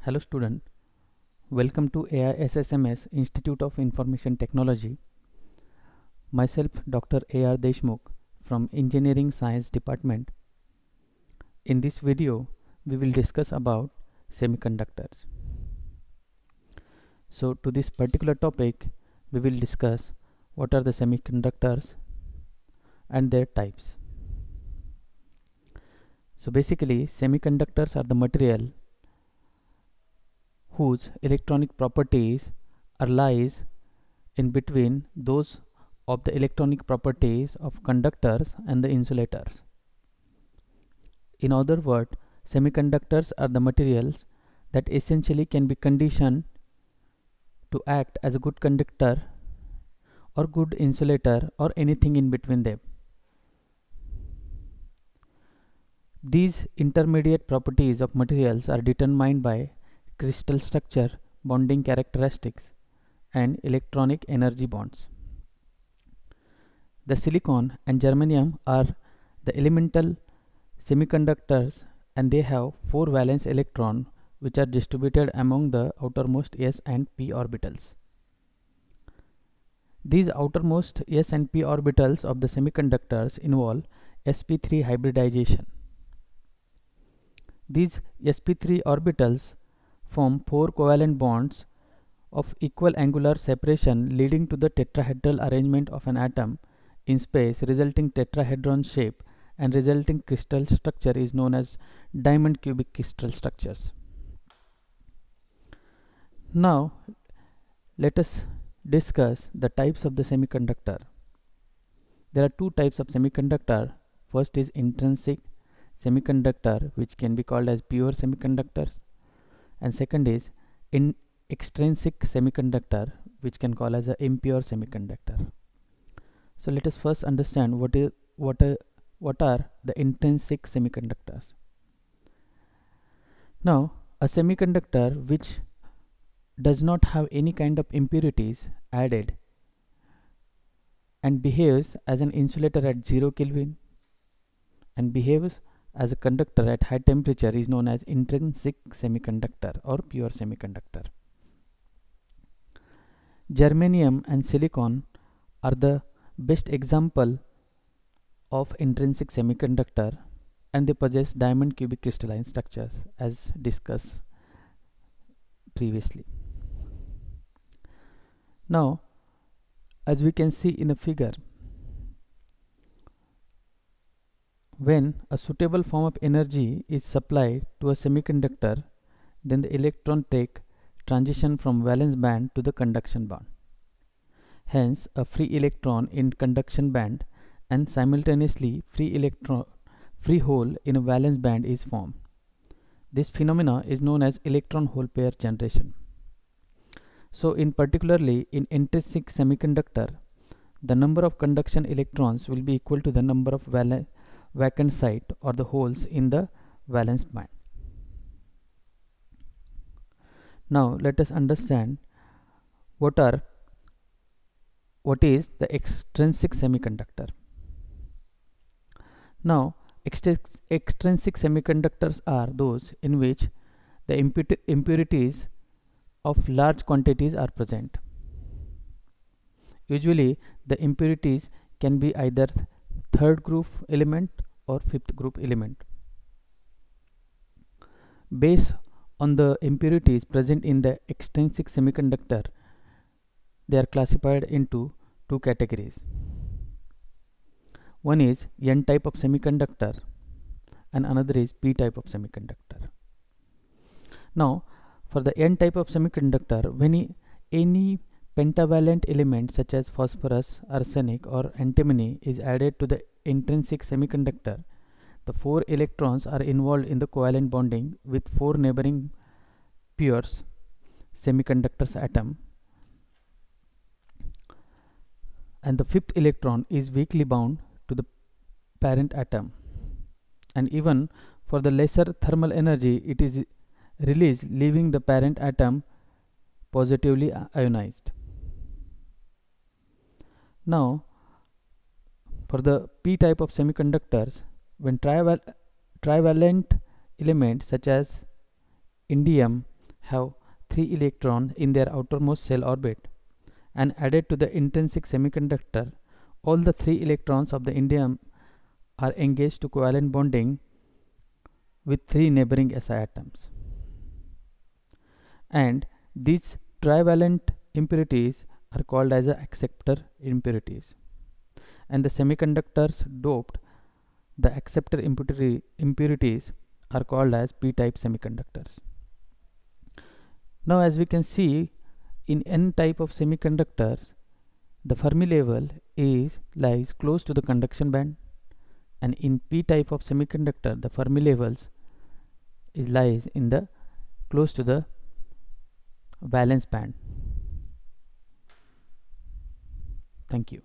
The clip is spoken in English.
Hello student, welcome to AISSMS Institute of Information Technology. Myself Dr. A.R. Deshmukh from Engineering Science Department. In this video, we will discuss about semiconductors. So to this particular topic, we will discuss what are the semiconductors and their types. So basically, semiconductors are the material whose electronic properties are lies in between those of the electronic properties of conductors and the insulators. In other words, semiconductors are the materials that essentially can be conditioned to act as a good conductor or good insulator or anything in between them. These intermediate properties of materials are determined by crystal structure, bonding characteristics, and electronic energy bonds. The silicon and germanium are the elemental semiconductors, and they have 4 valence electrons which are distributed among the outermost s and p orbitals. These outermost s and p orbitals of the semiconductors involve sp3 hybridization. These sp3 orbitals form 4 covalent bonds of equal angular separation, leading to the tetrahedral arrangement of an atom in space. Resulting tetrahedron shape and resulting crystal structure is known as diamond cubic crystal structures. Now let us discuss the types of the semiconductor. There are 2 types of semiconductor. First is intrinsic semiconductor, which can be called as pure semiconductors, and second is extrinsic semiconductor, which can call as a impure semiconductor. So let us first understand what are the intrinsic semiconductors. Now, a semiconductor which does not have any kind of impurities added and behaves as an insulator at 0 Kelvin and behaves as a conductor at high temperature is known as intrinsic semiconductor or pure semiconductor. Germanium and silicon are the best example of intrinsic semiconductor, and they possess diamond cubic crystalline structures as discussed previously. Now, as we can see in a figure, when a suitable form of energy is supplied to a semiconductor, then the electron take transition from valence band to the conduction band. Hence, a free electron in conduction band and simultaneously free hole in a valence band is formed. This phenomena is known as electron hole pair generation. So in particularly in intrinsic semiconductor, the number of conduction electrons will be equal to the number of vacant site or the holes in the valence band. Now let us understand what is the extrinsic semiconductor. Now, extrinsic semiconductors are those in which the impurities of large quantities are present. Usually, the impurities can be either third group element or fifth group element. Based on the impurities present in the extrinsic semiconductor, they are classified into 2 categories. One is N type of semiconductor and another is P type of semiconductor. Now, for the N type of semiconductor, when any pentavalent element such as phosphorus, arsenic or antimony is added to the intrinsic semiconductor, the 4 electrons are involved in the covalent bonding with 4 neighboring pure semiconductors atom, and the 5th electron is weakly bound to the parent atom, and even for the lesser thermal energy it is released, leaving the parent atom positively ionized. Now, for the P type of semiconductors, when trivalent elements such as indium, have 3 electrons in their outermost shell orbit, and added to the intrinsic semiconductor, all the 3 electrons of the indium are engaged to covalent bonding with 3 neighboring Si atoms. And these trivalent impurities are called as acceptor impurities. And the semiconductors doped the acceptor impurities are called as p-type semiconductors. Now, as we can see, in n type of semiconductors, the Fermi level lies close to the conduction band, and in p type of semiconductor, the Fermi levels lies in the close to the valence band. Thank you.